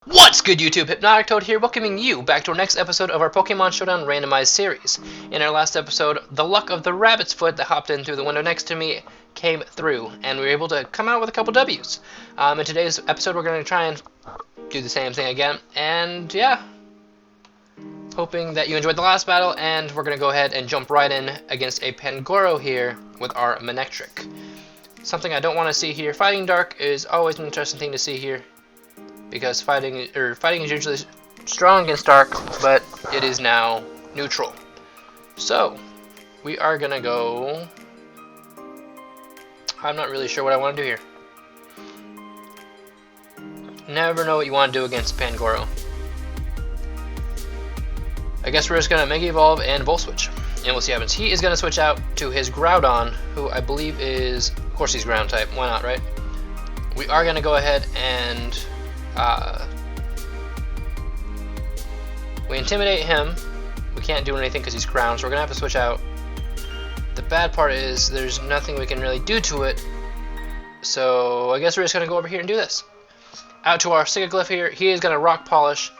What's good, YouTube? HypnoticToad here, welcoming you back to our next episode of our Pokemon Showdown Randomized Series. In our last episode, the luck of the rabbit's foot that hopped in through the window next to me came through, and we were able to come out with a couple W's. In today's episode, we're going to try and do the same thing again, and yeah, hoping that you enjoyed the last battle, and we're going to go ahead and jump right in against a Pangoro here with our Manectric. Something I don't want to see here. Fighting Dark is always an interesting thing to see here, because fighting is usually strong against Dark, but it is now neutral. So we are gonna go. I'm not really sure what I want to do here. Never know what you want to do against Pangoro. I guess we're just gonna Mega Evolve and Volt Switch, and we'll see what happens. He is gonna switch out to his Groudon, who I believe is, of course, he's Ground type. Why not, right? We are gonna go ahead and we intimidate him. We can't do anything because he's ground, so we're gonna have to switch out. The bad part is there's nothing we can really do to it, so I guess we're just gonna go over here and do this. Out to our Sigglyph here. He is gonna Rock Polish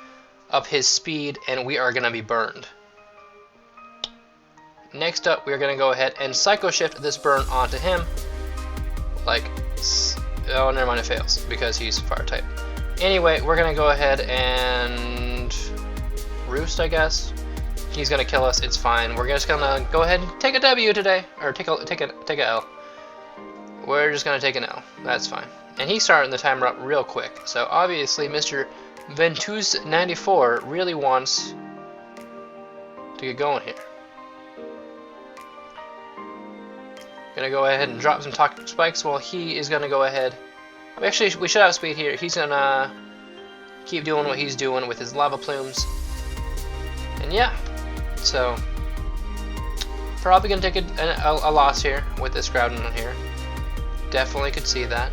up his speed, and we are gonna be burned. Next up, we are gonna go ahead and Psycho Shift this burn onto him. Like, oh, never mind, it fails because he's Fire type. Anyway, we're gonna go ahead and Roost, I guess. He's gonna kill us. It's fine. We're just gonna go ahead and take a W today, or take a L. We're just gonna take an L. That's fine. And he's starting the timer up real quick. So obviously, Mr. Ventus94 really wants to get going here. Gonna go ahead and drop some Toxic Spikes while he is gonna go ahead. Actually, we should have speed here. He's gonna keep doing what he's doing with his lava plumes. And yeah, so probably gonna take a loss here with this Groudon here. Definitely could see that.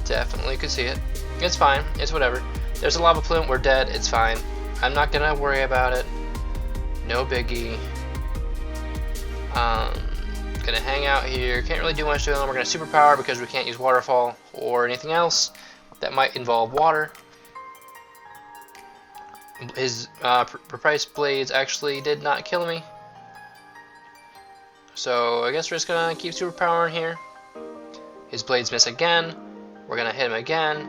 Definitely could see it. It's fine. It's whatever. There's a lava plume. We're dead. It's fine. I'm not gonna worry about it. No biggie. Gonna hang out here. Can't really do much to him. We're gonna Superpower because we can't use Waterfall or anything else that might involve water. His Precise Blades actually did not kill me, so I guess we're just gonna keep Superpowering here. His Blades miss again. We're gonna hit him again.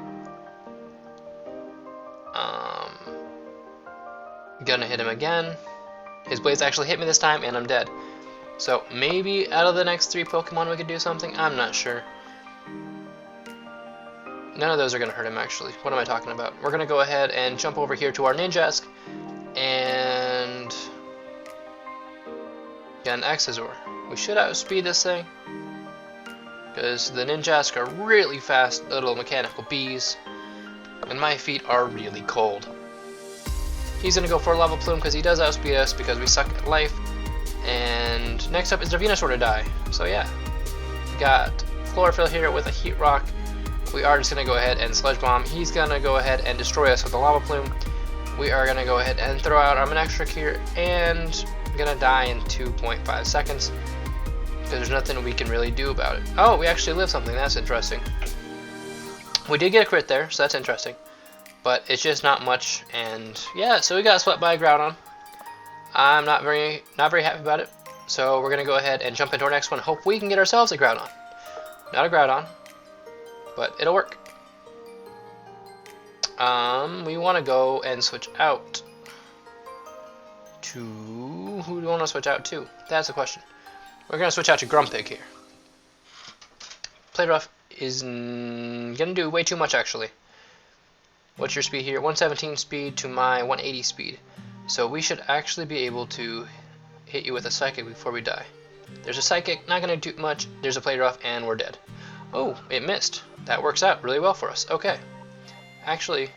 Gonna hit him again. His Blades actually hit me this time, and I'm dead. So maybe out of the next 3 Pokemon we could do something. I'm not sure. None of those are going to hurt him, actually. What am I talking about? We're going to go ahead and jump over here to our Ninjask and get an Exazor. We should outspeed this thing, because the Ninjask are really fast little mechanical bees, and my feet are really cold. He's going to go for a Lava Plume because he does outspeed us because we suck at life. And next up is the Venusaur to die. So yeah, we got Chlorophyll here with a Heat Rock. We are just going to go ahead and Sludge Bomb. He's going to go ahead and destroy us with a Lava Plume. We are going to go ahead and throw out our Manectric here, and going to die in 2.5 seconds because there's nothing we can really do about it. Oh, we actually live something. That's interesting. We did get a crit there, so that's interesting. But it's just not much, and yeah, so we got swept by a Groudon. I'm not very happy about it. So we're gonna go ahead and jump into our next one. Hope we can get ourselves a Groudon. Not a Groudon, but it'll work. We want to go and switch out to, who do we want to switch out to? That's the question. We're gonna switch out to Grumpig here. Play Rough is gonna do way too much, actually. What's your speed here? 117 speed to my 180 speed. So we should actually be able to hit you with a Psychic before we die. There's a Psychic, not going to do much. There's a Play Rough, and we're dead. Oh, it missed. That works out really well for us. Okay. Actually,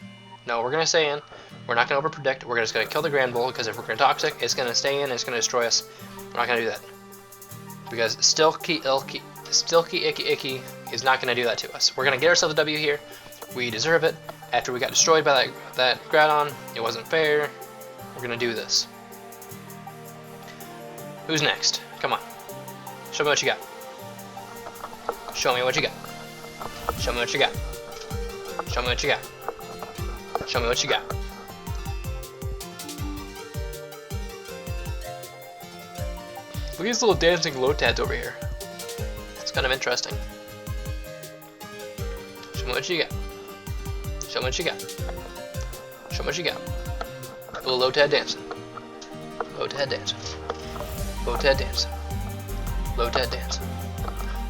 no, we're going to stay in. We're not going to overpredict. We're just going to kill the Grand Bull, because if we're going to Toxic, it's going to stay in and it's going to destroy us. We're not going to do that. Because Stilky Icky is not going to do that to us. We're going to get ourselves a W here. We deserve it. After we got destroyed by that Groudon, it wasn't fair. We're gonna do this. Who's next? Come on. Show me what you got. Show me what you got. Show me what you got. Show me what you got. Show me what you got. Look at these little dancing Lotads over here. It's kind of interesting. Show me what you got. Show me what you got. Show me what you got. Little Lotad dancing. Lotad dancing. Lotad dancing. Lotad dancing.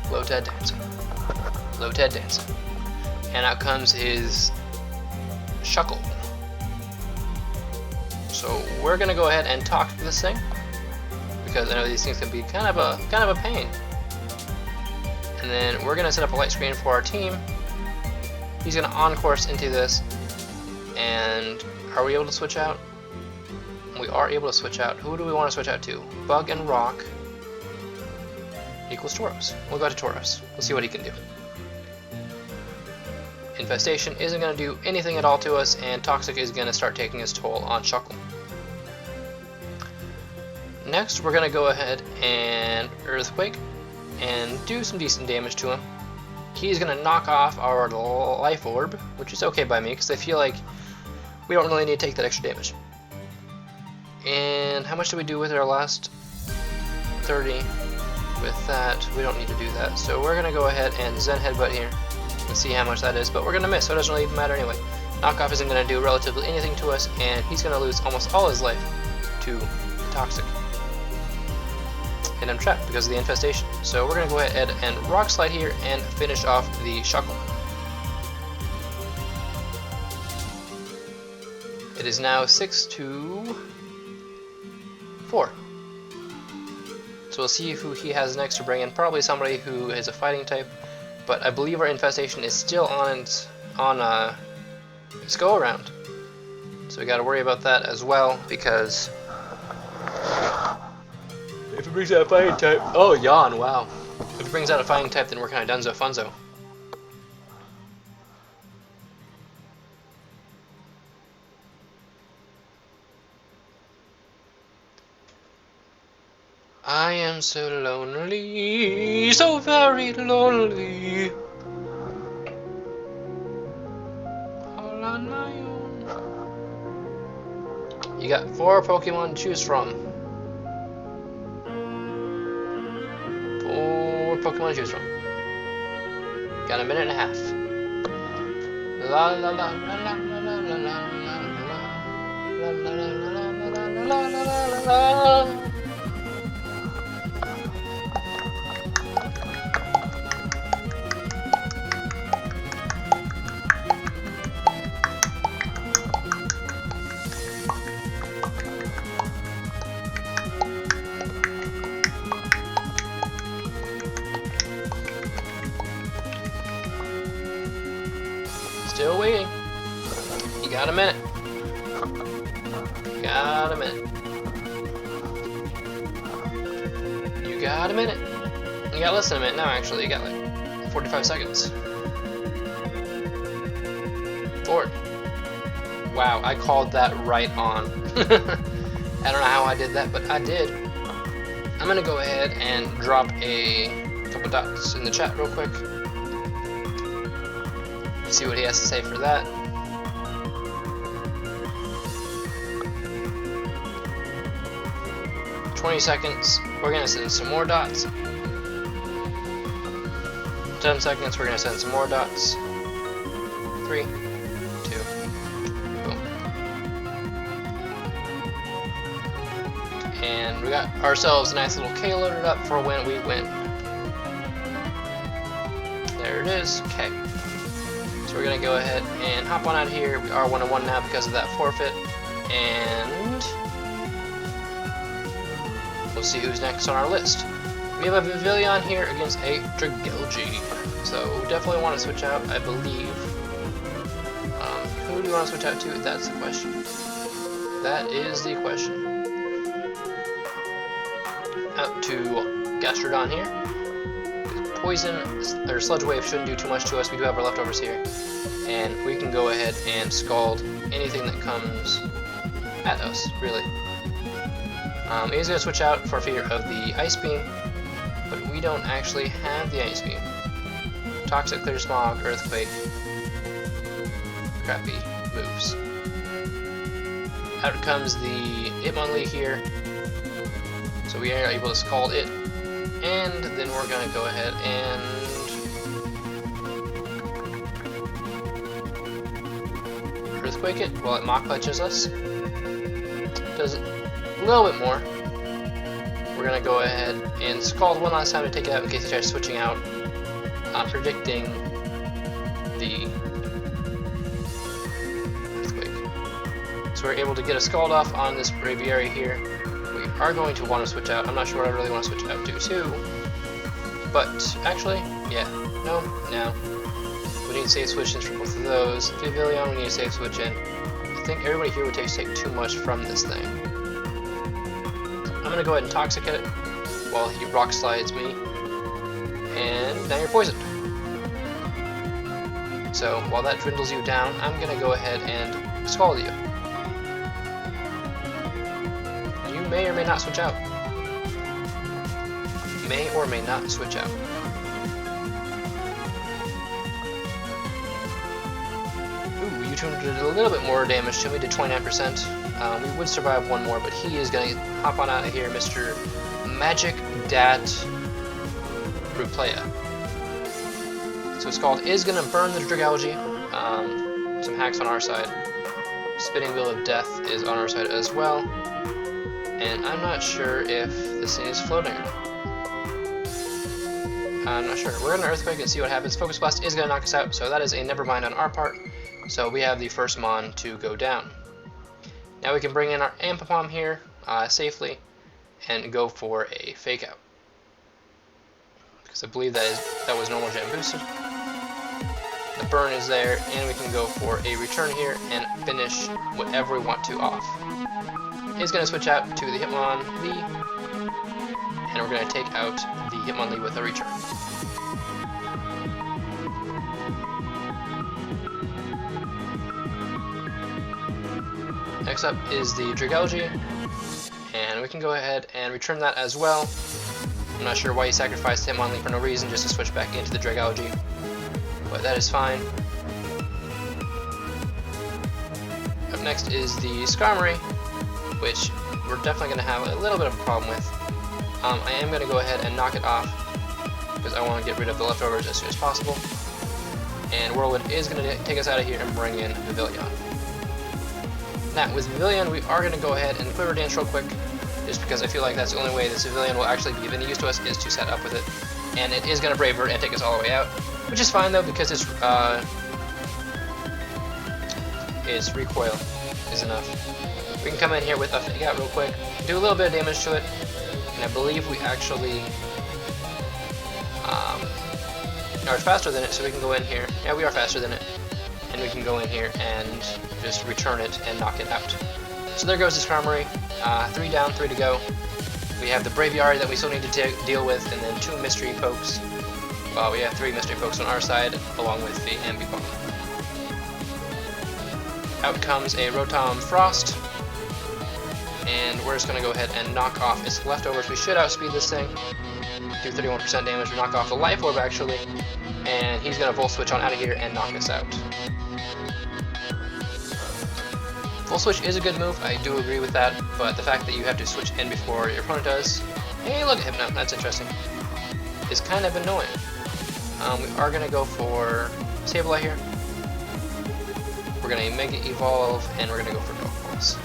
Lotad dancing. Lotad dancing. And out comes his Shuckle. So we're gonna go ahead and talk to this thing, because I know these things can be kind of a pain. And then we're gonna set up a light screen for our team. He's gonna on-course into this, and are we able to switch out? We are able to switch out. Who do we want to switch out to? Bug and Rock equals Tauros. We'll go to Tauros. We'll see what he can do. Infestation isn't going to do anything at all to us, and Toxic is going to start taking its toll on Shuckle. Next, we're going to go ahead and Earthquake and do some decent damage to him. He's going to knock off our Life Orb, which is okay by me, because I feel like we don't really need to take that extra damage. And how much do we do with our last 30? With that, we don't need to do that. So we're going to go ahead and Zen Headbutt here and see how much that is, but we're going to miss, so it doesn't really matter anyway. Knockoff isn't going to do relatively anything to us, and he's going to lose almost all his life to Toxic. And I'm trapped because of the infestation. So we're going to go ahead and Rock Slide here and finish off the Shuckle. It is now 6-4. So we'll see who he has next to bring in. Probably somebody who is a fighting type, but I believe our infestation is still on its go around. So we got to worry about that as well, because if it brings out a fighting type, oh yawn, wow. If it brings out a fighting type, then we're kind of dunzo funzo. I am so lonely, so very lonely, all on my own. You got 4 Pokemon to choose from. 4 Pokemon to choose from. Got a minute and a half. La la la la la la la la la la la la la. Still waiting. You got a minute. Got a minute. You got a minute. You got less than a minute now, actually. You got like 45 seconds. Forward. Wow, I called that right on. I don't know how I did that, but I did. I'm gonna go ahead and drop a couple dots in the chat real quick. See what he has to say for that. "20 seconds, we're gonna send some more dots. 10 seconds, we're gonna send some more dots. 3, 2, boom. And we got ourselves a nice little K loaded up for when we win. There it is, K. So we're going to go ahead and hop on out of here. We are 1-1 now because of that forfeit. And we'll see who's next on our list. We have a Vivillon here against a Dragalge. So we definitely want to switch out, I believe. Who do you want to switch out to? That's the question. That is the question. Out to Gastrodon here. Poison or Sludge Wave shouldn't do too much to us. We do have our leftovers here, and we can go ahead and scald anything that comes at us, really. He's going to switch out for fear of the Ice Beam, but we don't actually have the Ice Beam. Toxic, Clear Smog, Earthquake. crappy moves. Out comes the Hitmonlee here. So we are able to scald it. And then we're going to go ahead and Earthquake it while it Mach Punches us. Does a little bit more. We're going to go ahead and scald one last time to take it out in case it tries switching out. Predicting the Earthquake. So we're able to get a scald off on this Braviary here. We are going to want to switch out. I'm not sure what I really want to switch out to too. But actually, yeah, no. We need to save switch ins for both of those. Vivillon, we need to save switch in. I think everybody here would take too much from this thing. I'm gonna go ahead and Toxicate it while he Rock Slides me. And now you're poisoned. So while that dwindles you down, I'm gonna go ahead and Scald you. You may or may not switch out. May or may not switch out. Ooh, you did a little bit more damage to me, did 29%. We would survive one more, but he is gonna hop on out of here, Mr. Magic Dat Ruplaya. So Scald is going to burn the Dragalge. Some hacks on our side. Spinning Wheel of Death is on our side as well. And I'm not sure if this thing is floating or not. I'm not sure. We're going to Earthquake and see what happens. Focus Blast is going to knock us out, so that is a nevermind on our part. So we have the first Mon to go down. Now we can bring in our Ampapom here safely and go for a Fake Out. Because I believe that was normal gem boosted. The burn is there, and we can go for a return here and finish whatever we want to off. He's going to switch out to the Hitmonlee, and we're going to take out the Hitmonlee with a return. Next up is the Dragalge, and we can go ahead and return that as well. I'm not sure why you sacrificed Hitmonlee for no reason, just to switch back into the Dragalge, but that is fine. Up next is the Skarmory, which we're definitely going to have a little bit of a problem with. I am going to go ahead and knock it off, because I want to get rid of the leftovers as soon as possible. And Whirlwind is going to take us out of here and bring in Vivillon. Now, with Vivillon, we are going to go ahead and Quiver Dance real quick, just because I feel like that's the only way this Vivillon will actually be of any use to us is to set up with it. And it is going to Brave Bird and take us all the way out, which is fine though, because its recoil is enough. We can come in here with a Fake Out real quick, do a little bit of damage to it, and I believe we actually are faster than it, so we can go in here. Yeah, we are faster than it. And we can go in here and just return it and knock it out. So there goes the Skarmory. 3 down, 3 to go. We have the Braviary that we still need to deal with, and then 2 Mystery Pokes. Well, we have 3 Mystery Pokes on our side, along with the Ambipom. Out comes a Rotom Frost, and we're just going to go ahead and knock off its leftovers. We should outspeed this thing, do 31% damage. We knock off the Life Orb, actually, and he's going to Volt Switch on out of here and knock us out. Full Switch is a good move, I do agree with that, but the fact that you have to switch in before your opponent does, hey look at Hypno, that's interesting, is kind of annoying. We are going to go for Sableye here. We're going to Mega Evolve, and we're going to go for Dark Pulse.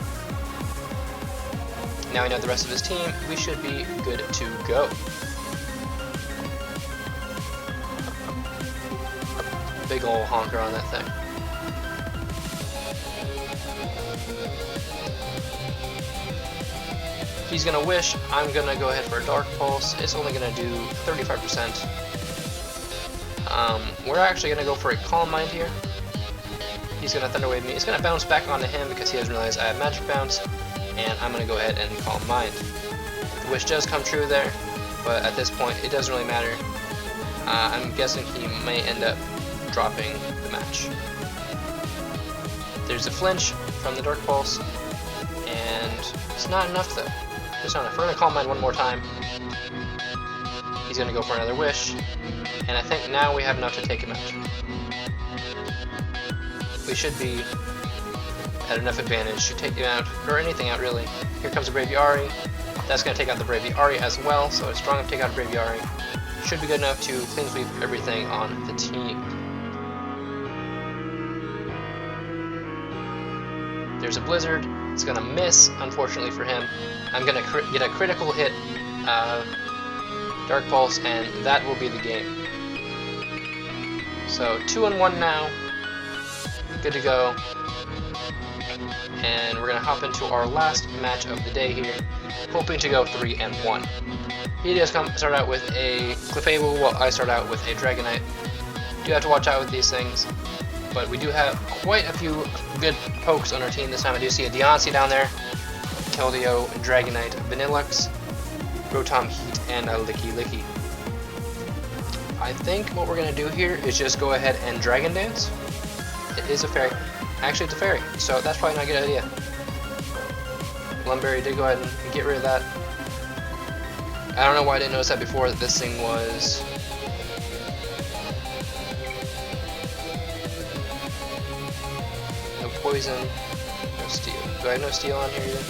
Now we know the rest of his team, we should be good to go. Big ol' honker on that thing. He's gonna Wish, I'm gonna go ahead for a Dark Pulse. It's only gonna do 35%. We're actually gonna go for a Calm Mind here. He's gonna Thunder Wave me. It's gonna bounce back onto him because he doesn't realize I have Magic Bounce, and I'm gonna go ahead and Calm Mind. The Wish does come true there, but at this point it doesn't really matter. I'm guessing he may end up dropping the match. There's a Flinch from the Dark Pulse, and it's not enough though. Just not enough. We're going to Calm Mind one more time. He's going to go for another Wish, and I think now we have enough to take him out. we should be at enough advantage to take him out, or anything out really. Here comes a Braviary. That's going to take out the Braviary as well, so it's strong enough to take out a Braviary. Should be good enough to clean sweep everything on the team. There's a Blizzard. It's going to miss, unfortunately for him. I'm going to get a critical hit, Dark Pulse, and that will be the game. So 2-1 now. Good to go. And we're going to hop into our last match of the day here, hoping to go 3-1. He does start out with a Clefable, while I start out with a Dragonite. Do have to watch out with these things, but we do have quite a few good pokes on our team this time. I do see a Deontay down there, Keldeo, Dragonite, Vanillux, Rotom Heat, and a Licky Licky. I think what we're going to do here is just go ahead and Dragon Dance. It is a fairy. Actually, it's a fairy, so that's probably not a good idea. Lumberry did go ahead and get rid of that. I don't know why I didn't notice that before, that this thing was... no poison, no steel. Do I have no steel on here either?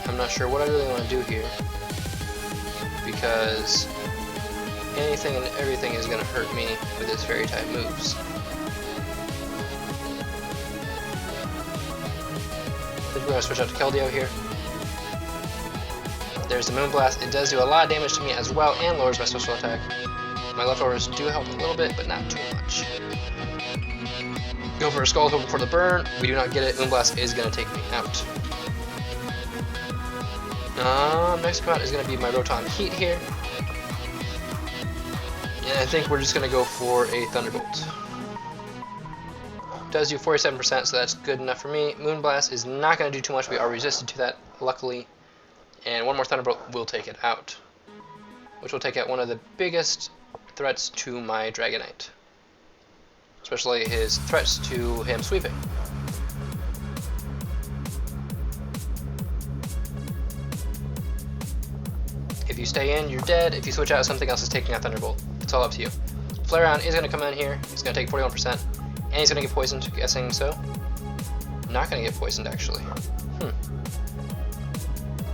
I'm not sure what I really want to do here, because anything and everything is going to hurt me with its fairy type moves. I think we're going to switch out to Keldeo here. There's the Moonblast. It does do a lot of damage to me as well, and lowers my special attack. My leftovers do help a little bit, but not too much. Go for a Skull, hoping for the burn. We do not get it. Moonblast is going to take me out. Next come out is going to be my Rotom Heat here. And I think we're just going to go for a Thunderbolt. Does do 47%, so that's good enough for me. Moonblast is not going to do too much. We are resistant to that, luckily. And one more Thunderbolt will take it out, which will take out one of the biggest threats to my Dragonite, especially his threats to him sweeping. If you stay in, you're dead. If you switch out, something else is taking out Thunderbolt. It's all up to you. Flareon is going to come in here. He's going to take 41%. And he's going to get poisoned, guessing so. Not going to get poisoned, actually.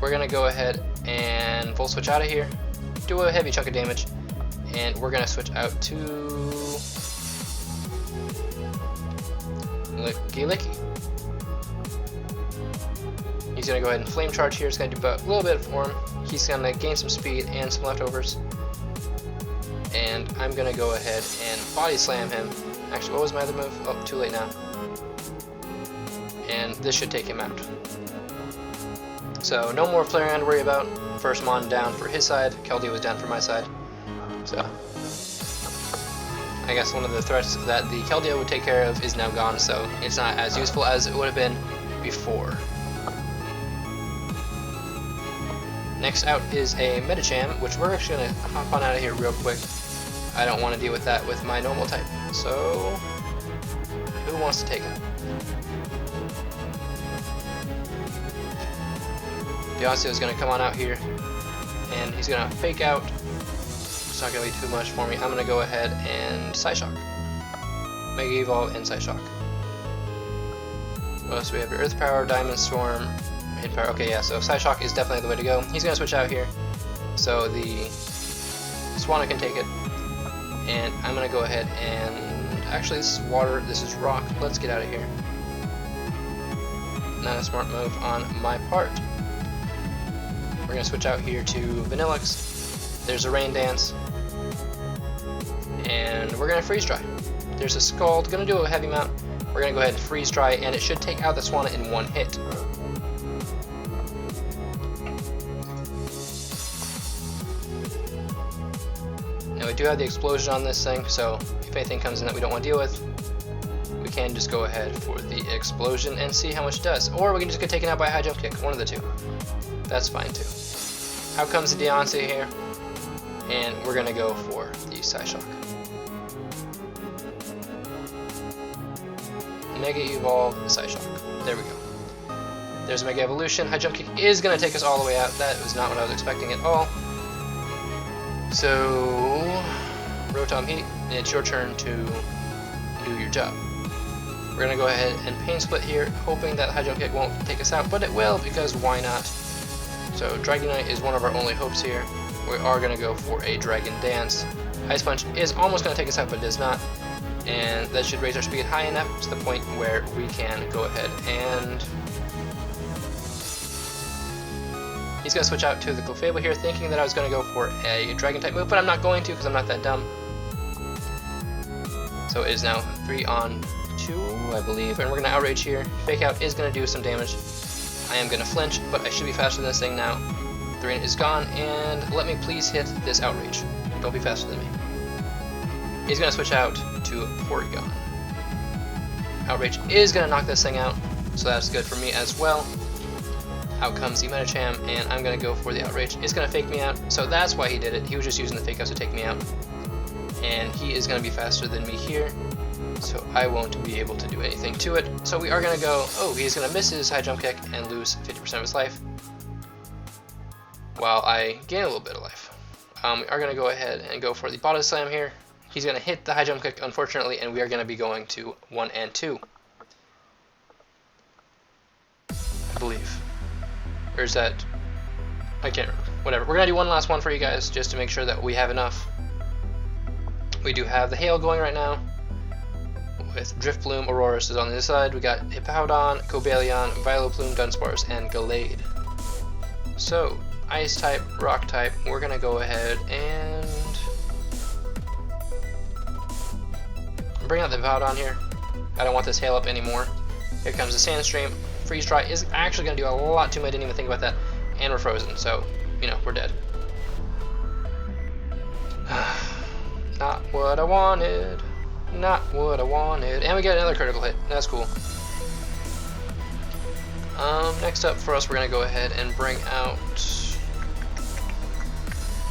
We're going to go ahead and full switch out of here. Do a heavy chunk of damage. And we're going to switch out to... Licky Licky. He's going to go ahead and Flame Charge here. It's going to do a little bit for him. He's going to gain some speed and some leftovers. And I'm going to go ahead and Body Slam him. Actually, what was my other move? Oh, too late now. And this should take him out. So, no more Flareon to worry about. First Mon down for his side. Keldeo was down for my side. So, I guess one of the threats that the Keldeo would take care of is now gone, so it's not as useful as it would have been before. Next out is a Medicham, which we're actually going to hop on out of here real quick. I don't want to deal with that with my normal type. So, who wants to take it? Deontay is going to come on out here, and he's going to fake out. It's not going to be too much for me. I'm going to go ahead and Psyshock. Mega Evolve and Psyshock. What else do we have here? Earth Power, Diamond Storm, Hit Power. Okay, yeah, so Psyshock is definitely the way to go. He's going to switch out here, so the Swanna can take it. And I'm going to go ahead and... Actually, this is water, this is rock. Let's get out of here. Not a smart move on my part. We're going to switch out here to Vanillux. There's a Rain Dance. And we're going to Freeze Dry. There's a Scald. Going to do a heavy amount. We're going to go ahead and Freeze Dry, and it should take out the Swanna in one hit. Now we do have the Explosion on this thing, so if anything comes in that we don't want to deal with, we can just go ahead for the Explosion and see how much it does. Or we can just get taken out by a High Jump Kick, one of the two. That's fine too. Out comes the Deontay here, and we're going to go for the Psyshock. Mega Evolve, Psyshock. There we go. There's a Mega Evolution. High Jump Kick is going to take us all the way out. That was not what I was expecting at all. So, Rotom Heat, it's your turn to do your job. We're going to go ahead and Pain Split here, hoping that Hydro Kick won't take us out, but it will, because why not? So Dragonite is one of our only hopes here. We are going to go for a Dragon Dance. Ice Punch is almost going to take us out, but does not. And that should raise our speed high enough to the point where we can go ahead and... He's going to switch out to the Clefable here, thinking that I was going to go for a Dragon-type move, but I'm not going to because I'm not that dumb. So it is now 3 on 2, I believe, and we're going to Outrage here. Fake Out is going to do some damage. I am going to flinch, but I should be faster than this thing now. The rain is gone, and let me please hit this Outrage. Don't be faster than me. He's going to switch out to Porygon. Outrage is going to knock this thing out, so that's good for me as well. Out comes the Medicham, and I'm going to go for the Outrage. It's going to fake me out, so that's why he did it. He was just using the Fake Outs to take me out. And he is going to be faster than me here, so I won't be able to do anything to it. So we are going to go, oh, he's going to miss his High Jump Kick and lose 50% of his life, while I gain a little bit of life. We are going to go ahead and go for the Body Slam here. He's going to hit the High Jump Kick, unfortunately, and we are going to be going to 1 and 2. I believe. Or is that... I can't remember. Whatever. We're going to do one last one for you guys, just to make sure that we have enough. We do have the Hail going right now, with Drift Bloom, Aurorus is on the other side. We got Hippowdon, Cobalion, Vileplume, Dunsparce, and Gallade. So, Ice type, Rock type, we're going to go ahead and bring out the Hippowdon here. I don't want this Hail up anymore. Here comes the Sandstream. Freeze Dry is actually going to do a lot to me. I didn't even think about that. And we're frozen, so, you know, we're dead. Not what I wanted. Not what I wanted. And we get another critical hit. That's cool. Next up for us, we're going to go ahead and bring out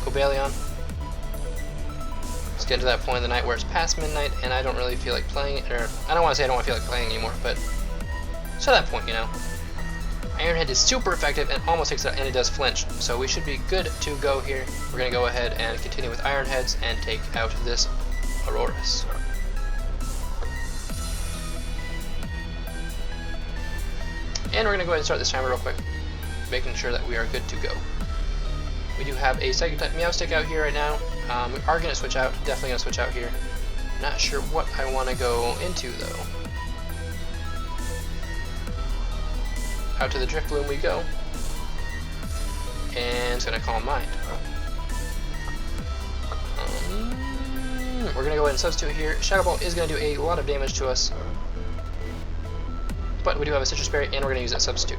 Cobalion. Let's get to that point in the night where it's past midnight and I don't really feel like playing, or I don't want to say I don't want to feel like playing anymore, but it's to that point, you know. Iron Head is super effective and almost takes it out, and it does flinch, so we should be good to go here. We're going to go ahead and continue with Iron Heads and take out this Aurorus. And we're going to go ahead and start this timer real quick, making sure that we are good to go. We do have a Psychic-type Meowstic out here right now. We are going to switch out, definitely going to switch out here. Not sure what I want to go into though. Out to the Drift Bloom we go, and it's going to Calm Mind. We're going to go ahead and substitute here. Shadow Ball is going to do a lot of damage to us, but we do have a Citrus Berry, and we're going to use that substitute,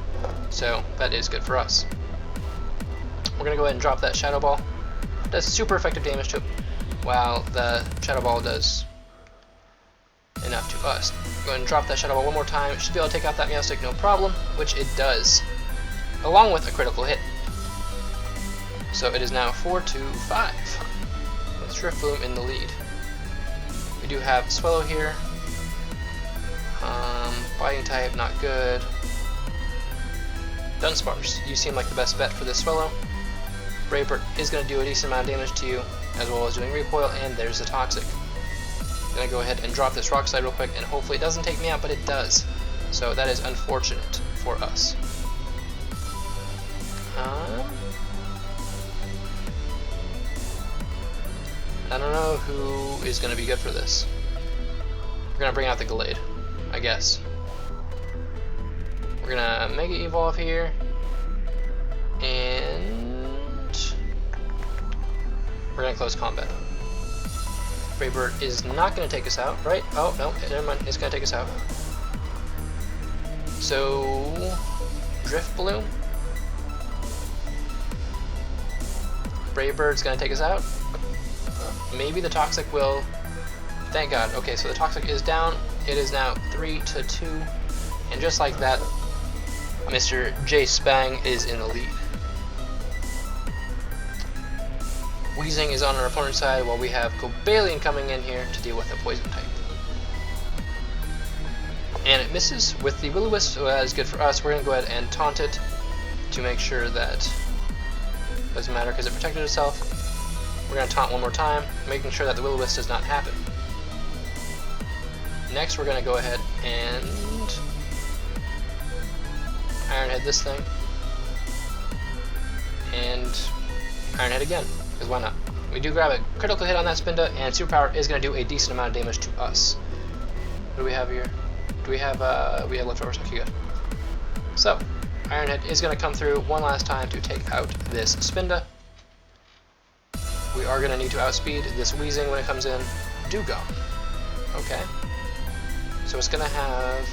so that is good for us. We're going to go ahead and drop that Shadow Ball. It does super effective damage to it, while the Shadow Ball does enough to us. Go ahead and drop that Shadow Ball one more time. It should be able to take out that Meowstic no problem, which it does, along with a critical hit. So it is now 4-5, with Drift Bloom in the lead. We do have Swallow here. Fighting type, not good. Dunsparce, you seem like the best bet for this Swallow. Brave Bird is going to do a decent amount of damage to you, as well as doing Recoil, and there's the Toxic. I'm going to go ahead and drop this Rock Slide real quick, and hopefully it doesn't take me out, but it does. So that is unfortunate for us. I don't know who is going to be good for this. We're going to bring out the Gallade, I guess. We're going to Mega Evolve here, and we're going to close combat. Brave Bird is not going to take us out, right? Oh, no, never mind, it's going to take us out. So, Drift Bloom. Brave Bird's going to take us out. Maybe the Toxic will. Thank God. Okay, so the Toxic is down. It is now 3-2. And just like that, Mr. J Spang is in the lead. Weezing is on our opponent's side while we have Cobalion coming in here to deal with a poison type. And it misses with the Will-O-Wisp, so that is good for us. We're going to go ahead and taunt it to make sure that it doesn't matter because it protected itself. We're going to taunt one more time, making sure that the Will-O-Wisp does not happen. Next, we're going to go ahead and Iron Head this thing. And Iron Head again, because why not? We do grab a critical hit on that Spinda, and Superpower is going to do a decent amount of damage to us. What do we have here? Do we have leftovers? Okay, good. So, Iron Head is going to come through one last time to take out this Spinda. We are going to need to outspeed this Weezing when it comes in. Do go. Okay. So it's going to have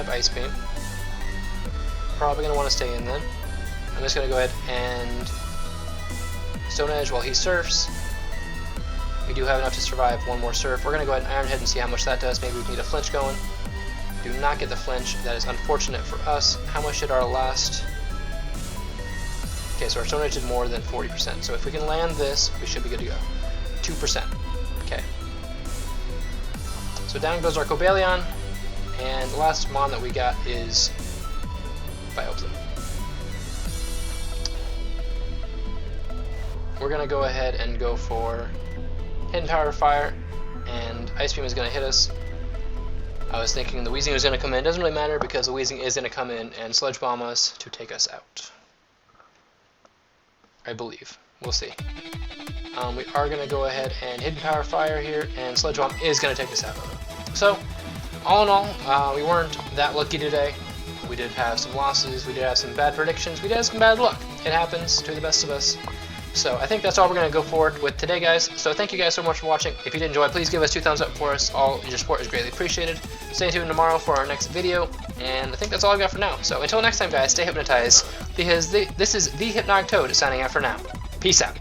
Ice Beam. Probably going to want to stay in then. I'm just going to go ahead and Stone Edge while he surfs. We do have enough to survive one more surf. We're going to go ahead and Iron Head and see how much that does. Maybe we can get a flinch going. Do not get the flinch. That is unfortunate for us. How much did our last... Okay, so our Stone Edge did more than 40%. So if we can land this, we should be good to go. 2%. Okay. So down goes our Cobalion. And the last Mon that we got is Vileplume. We're going to go ahead and go for Hidden Power Fire, and Ice Beam is going to hit us. I was thinking the Weezing was going to come in. It doesn't really matter because the Weezing is going to come in and Sludge Bomb us to take us out. I believe. We'll see. We are going to go ahead and Hidden Power Fire here, and Sludge Bomb is going to take us out. So, all in all, we weren't that lucky today. We did have some losses, we did have some bad predictions, we did have some bad luck. It happens to the best of us. So I think that's all we're going to go forward with today, guys. So thank you guys so much for watching. If you did enjoy, please give us 2 thumbs up for us. All your support is greatly appreciated. Stay tuned tomorrow for our next video. And I think that's all I've got for now. So until next time, guys, stay hypnotized, because this is the HypnoticToad signing out for now. Peace out.